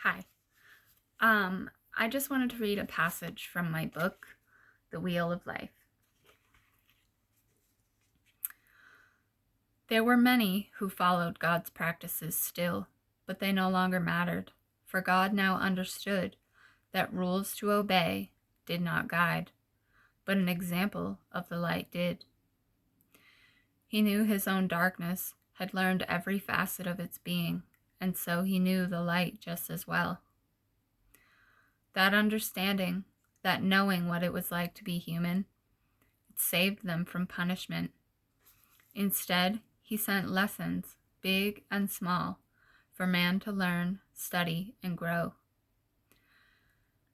Hi. I just wanted to read a passage from my book, The Wheel of Life. There were many who followed God's practices still, but they no longer mattered, for God now understood that rules to obey did not guide, but an example of the light did. He knew his own darkness, had learned every facet of its being, and so he knew the light just as well. That understanding, that knowing what it was like to be human, it saved them from punishment. Instead, he sent lessons, big and small, for man to learn, study, and grow.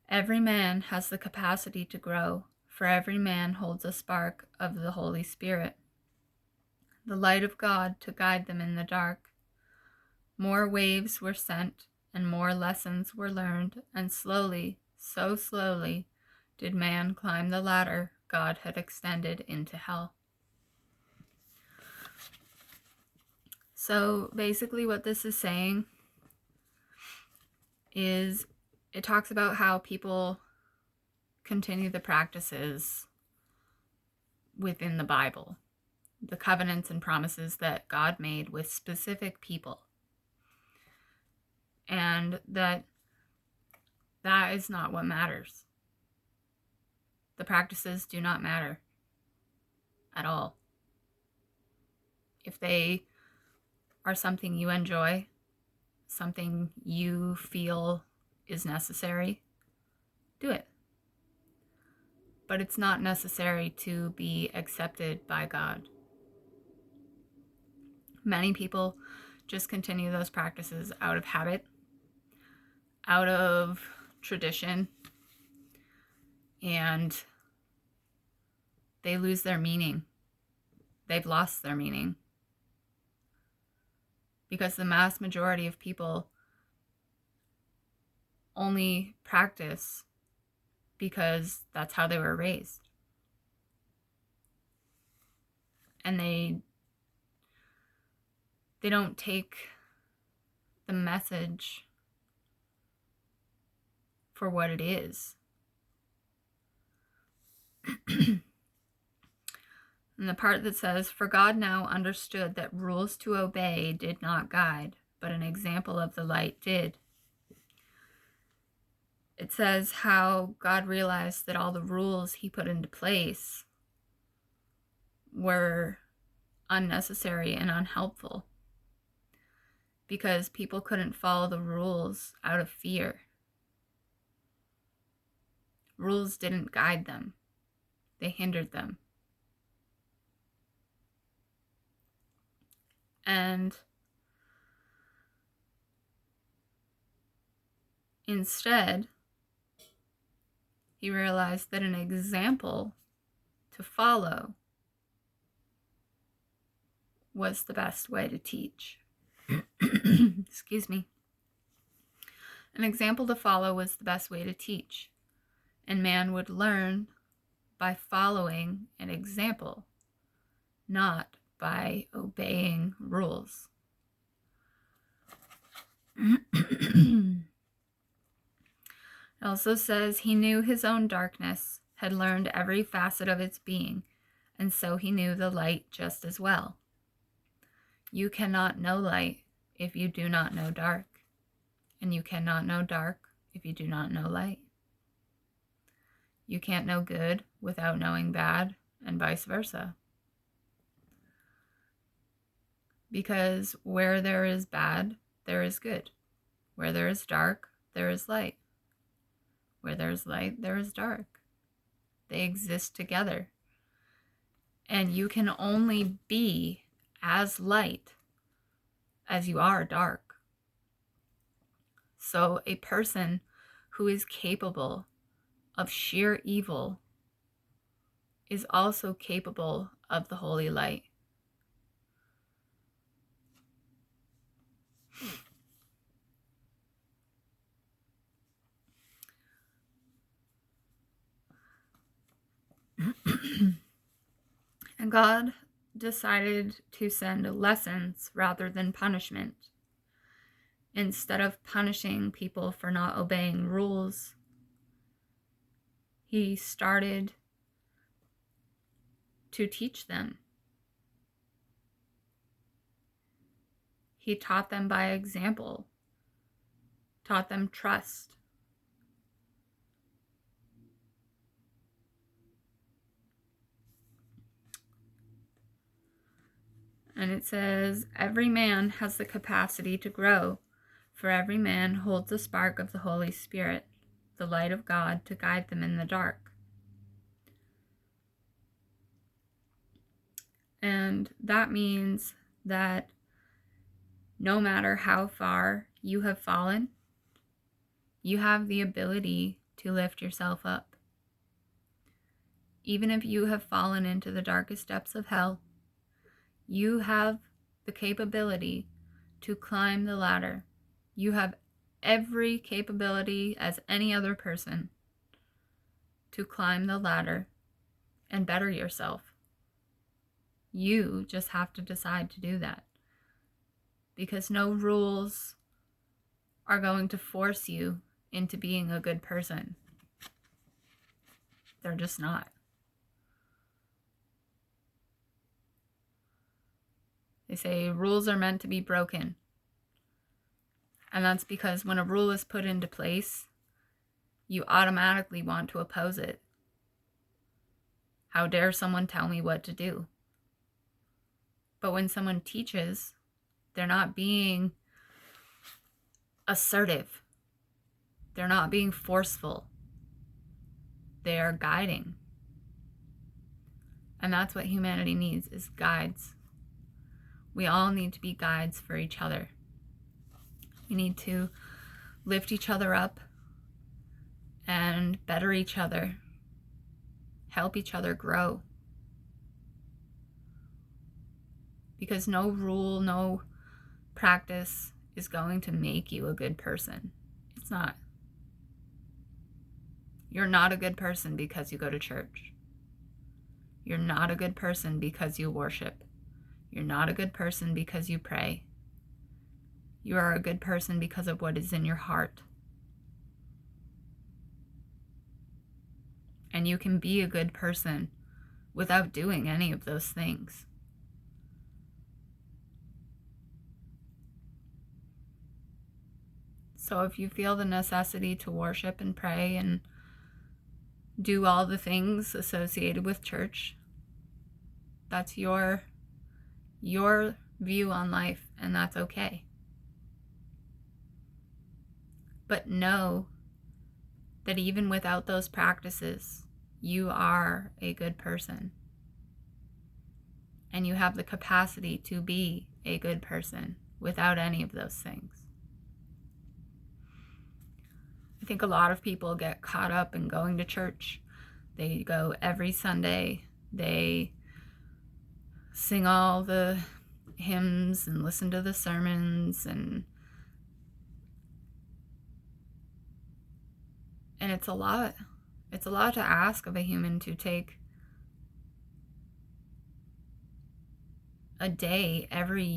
Every man has the capacity to grow, for every man holds a spark of the Holy Spirit, the light of God to guide them in the dark. More waves were sent, and more lessons were learned, and slowly, so slowly, did man climb the ladder God had extended into hell. So basically what this is saying is it talks about how people continue the practices within the Bible, the covenants and promises that God made with specific people. And that is not what matters. The practices do not matter at all. If they are something you enjoy, something you feel is necessary, do it. But it's not necessary to be accepted by God. Many people just continue those practices out of habit, out of tradition, and they lose their meaning. They've lost their meaning. Because the mass majority of people only practice because that's how they were raised. And they don't take the message for what it is. And the part that says, "For God now understood that rules to obey did not guide, but an example of the light did." It says how God realized that all the rules he put into place were unnecessary and unhelpful because people couldn't follow the rules out of fear. Rules didn't guide them. They hindered them. And instead, he realized that an example to follow was the best way to teach. Excuse me. An example to follow was the best way to teach, and man would learn by following an example, not by obeying rules. It also says he knew his own darkness, had learned every facet of its being, and so he knew the light just as well. You cannot know light if you do not know dark, and you cannot know dark if you do not know light. You can't know good without knowing bad, and vice versa. Because where there is bad, there is good. Where there is dark, there is light. Where there is light, there is dark. They exist together. And you can only be as light as you are dark. So a person who is capable of sheer evil is also capable of the holy light. And God decided to send lessons rather than punishment. Instead of punishing people for not obeying rules, he started to teach them. He taught them by example, taught them trust. And it says, every man has the capacity to grow, for every man holds a spark of the Holy Spirit, the light of God, to guide them in the dark. And that means that no matter how far you have fallen, you have the ability to lift yourself up. Even if you have fallen into the darkest depths of hell, you have the capability to climb the ladder. You have every capability as any other person to climb the ladder and better yourself. You just have to decide to do that. Because no rules are going to force you into being a good person. They're just not. They say rules are meant to be broken. And that's because when a rule is put into place, you automatically want to oppose it. How dare someone tell me what to do? But when someone teaches, they're not being assertive. They're not being forceful. They are guiding. And that's what humanity needs, is guides. We all need to be guides for each other. We need to lift each other up and better each other, help each other grow. Because no rule, no practice is going to make you a good person. It's not. You're not a good person because you go to church. You're not a good person because you worship. You're not a good person because you pray. You are a good person because of what is in your heart. And you can be a good person without doing any of those things. So if you feel the necessity to worship and pray and do all the things associated with church, that's your view on life, and that's okay. But know that even without those practices, you are a good person. And you have the capacity to be a good person without any of those things. I think a lot of people get caught up in going to church. They go every Sunday. They sing all the hymns and listen to the sermons, and it's a lot. It's a lot to ask of a human to take a day every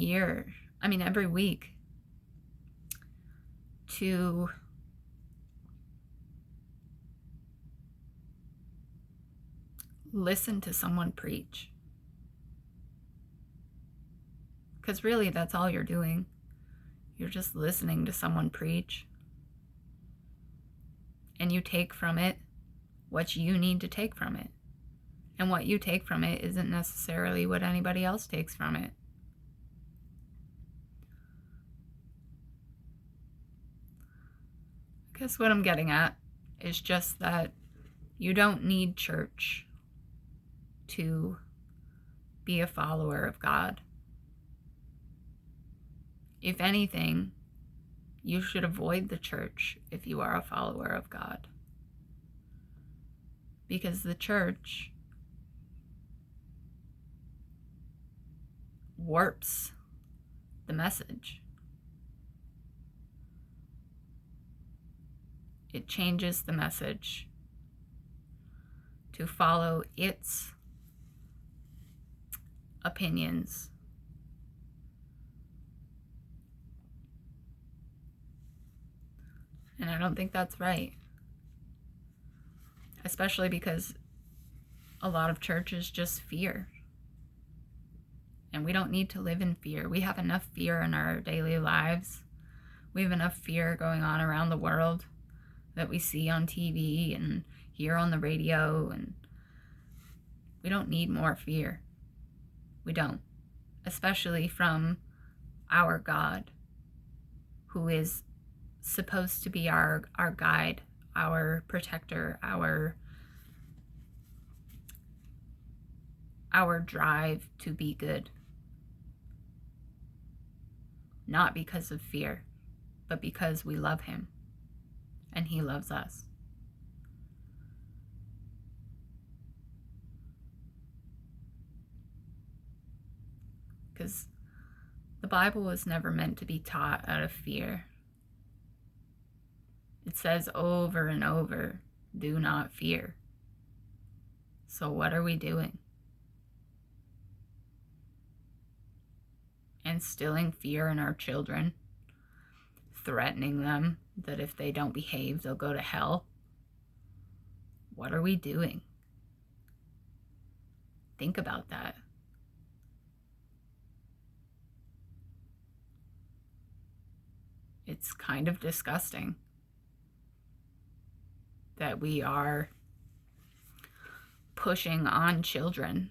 week to listen to someone preach. Because really, that's all you're doing. You're just listening to someone preach. And you take from it what you need to take from it. And what you take from it isn't necessarily what anybody else takes from it. I guess what I'm getting at is just that you don't need church to be a follower of God. If anything, you should avoid the church if you are a follower of God. Because the church warps the message. It changes the message to follow its opinions. And I don't think that's right. Especially because a lot of churches just fear. And we don't need to live in fear. We have enough fear in our daily lives. We have enough fear going on around the world that we see on TV and hear on the radio. And we don't need more fear. We don't. Especially from our God, who is supposed to be our guide, our protector, our drive to be good. Not because of fear, but because we love him and he loves us. Because the Bible was never meant to be taught out of fear. It says over and over, do not fear. So what are we doing? Instilling fear in our children, threatening them that if they don't behave, they'll go to hell. What are we doing? Think about that. It's kind of disgusting that we are pushing on children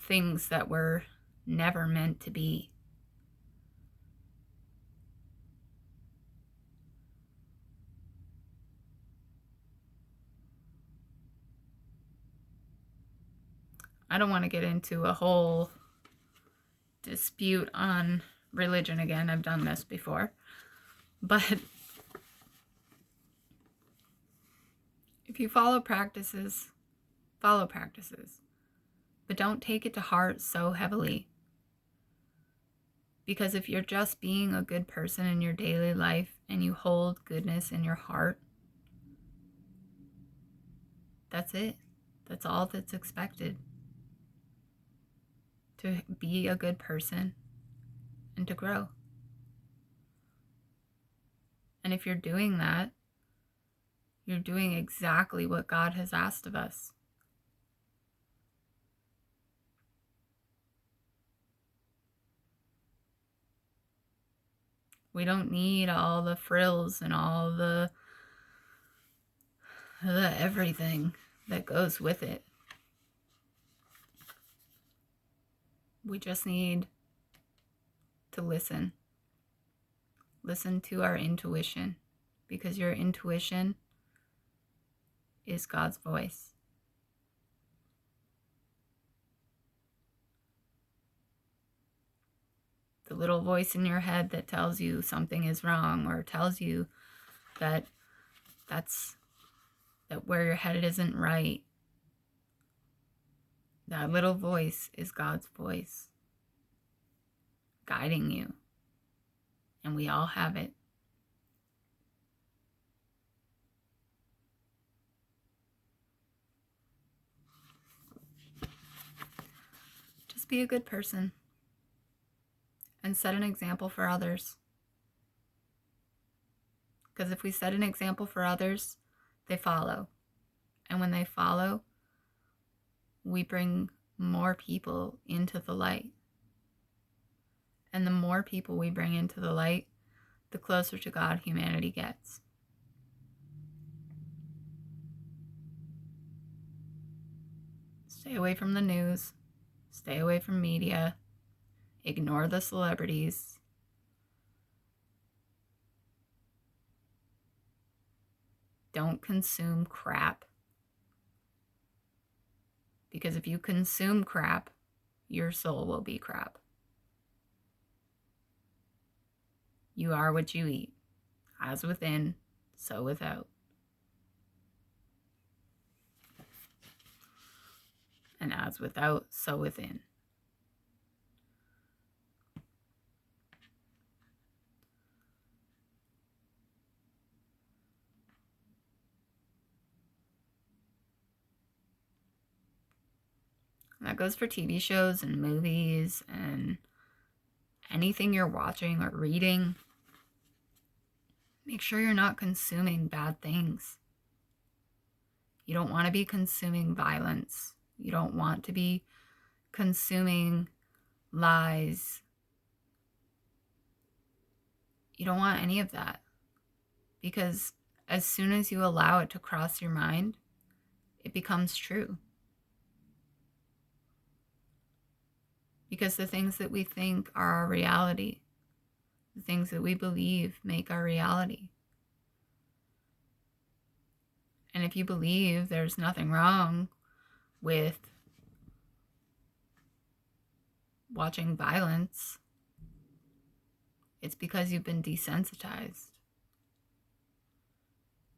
things that were never meant to be. I don't want to get into a whole dispute on religion again. I've done this before. But if you follow practices, follow practices. But don't take it to heart so heavily. Because if you're just being a good person in your daily life and you hold goodness in your heart, that's it. That's all that's expected. To be a good person and to grow. And if you're doing that, you're doing exactly what God has asked of us. We don't need all the frills and all the everything that goes with it. We just need to listen. Listen to our intuition, because your intuition is God's voice. The little voice in your head that tells you something is wrong, or tells you that where you're headed isn't right. That little voice is God's voice guiding you. And we all have it. Just be a good person and set an example for others. Because if we set an example for others, they follow. And when they follow, we bring more people into the light. And the more people we bring into the light, the closer to God humanity gets. Stay away from the news. Stay away from media. Ignore the celebrities. Don't consume crap. Because if you consume crap, your soul will be crap. You are what you eat. As within, so without. And as without, so within. And that goes for TV shows and movies and anything you're watching or reading. Make sure you're not consuming bad things. You don't want to be consuming violence. You don't want to be consuming lies. You don't want any of that, because as soon as you allow it to cross your mind, it becomes true. Because the things that we think are our reality, the things that we believe make our reality. And if you believe there's nothing wrong with watching violence, it's because you've been desensitized.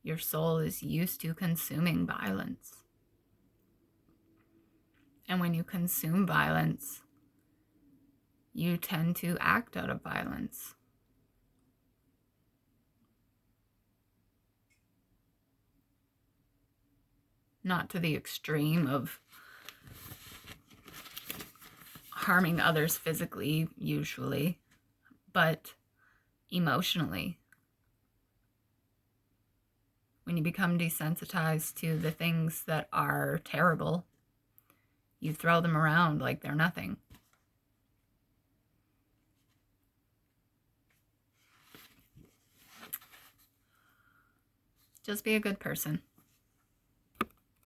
Your soul is used to consuming violence. And when you consume violence, you tend to act out of violence. Not to the extreme of harming others physically, usually, but emotionally. When you become desensitized to the things that are terrible, you throw them around like they're nothing. Just be a good person.